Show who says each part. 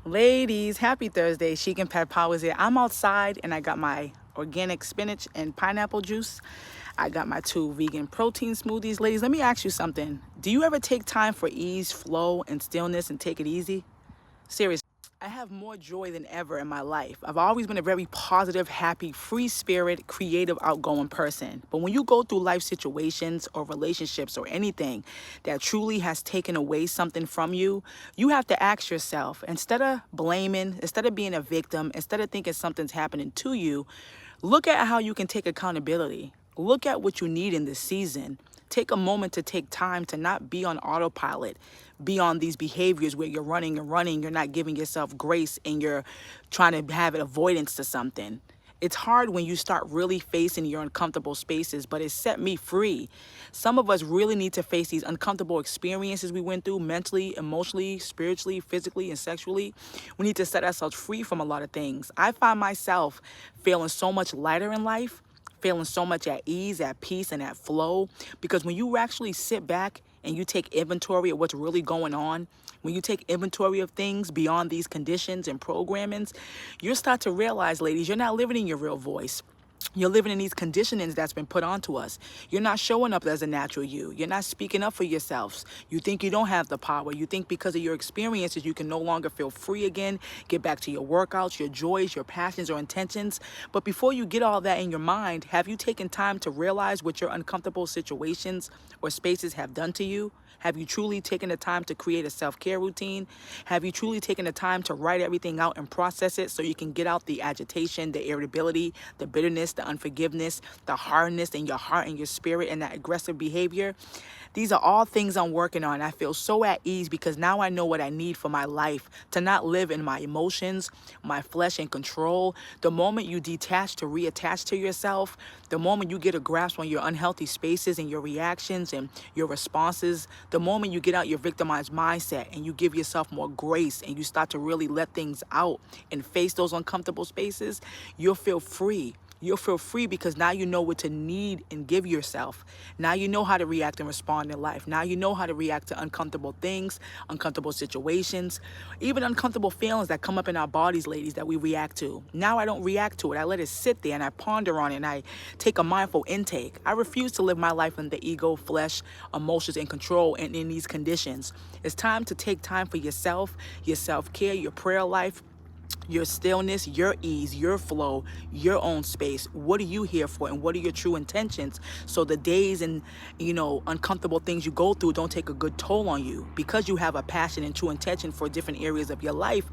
Speaker 1: Ladies, happy Thursday. Chic and Pat Powers here. I'm outside and I got my organic spinach and pineapple juice. I got my 2 vegan protein smoothies. Ladies, let me ask you something. Do you ever take time for ease, flow, and stillness and take it easy? Seriously. I have more joy than ever in my life. I've always been a very positive, happy, free spirit, creative, outgoing person. But when you go through life situations or relationships or anything that truly has taken away something from you, you have to ask yourself, instead of blaming, instead of being a victim, instead of thinking something's happening to you, look at how you can take accountability. Look at what you need in this season. Take a moment to take time to not be on autopilot, be on these behaviors where you're running and running, you're not giving yourself grace, and you're trying to have an avoidance to something. It's hard when you start really facing your uncomfortable spaces, but it set me free. Some of us really need to face these uncomfortable experiences we went through mentally, emotionally, spiritually, physically, and sexually. We need to set ourselves free from a lot of things. I find myself feeling so much lighter in life, feeling so much at ease, at peace, and at flow. Because when you actually sit back and you take inventory of what's really going on, when you take inventory of things beyond these conditions and programmings, you start to realize, ladies, you're not living in your real voice. You're living in these conditionings that's been put onto us. You're not showing up as a natural you. You're not speaking up for yourselves. You think you don't have the power. You think because of your experiences, you can no longer feel free again, get back to your workouts, your joys, your passions, or intentions. But before you get all that in your mind, have you taken time to realize what your uncomfortable situations or spaces have done to you? Have you truly taken the time to create a self-care routine? Have you truly taken the time to write everything out and process it so you can get out the agitation, the irritability, the bitterness, the unforgiveness, the hardness in your heart and your spirit, and that aggressive behavior? These are all things I'm working on. I feel so at ease because now I know what I need for my life, to not live in my emotions, my flesh, and control. The moment you detach to reattach to yourself, the moment you get a grasp on your unhealthy spaces and your reactions and your responses, the moment you get out your victimized mindset and you give yourself more grace and you start to really let things out and face those uncomfortable spaces, you'll feel free. You'll feel free because now you know what to need and give yourself. Now you know how to react and respond in life. Now you know how to react to uncomfortable things, uncomfortable situations, even uncomfortable feelings that come up in our bodies, ladies, that we react to. Now I don't react to it. I let it sit there and I ponder on it and I take a mindful intake. I refuse to live my life in the ego, flesh, emotions, and control and in these conditions. It's time to take time for yourself, your self-care, your prayer life, your stillness, your ease, your flow, your own space. What are you here for and what are your true intentions? So the days and, uncomfortable things you go through don't take a good toll on you because you have a passion and true intention for different areas of your life.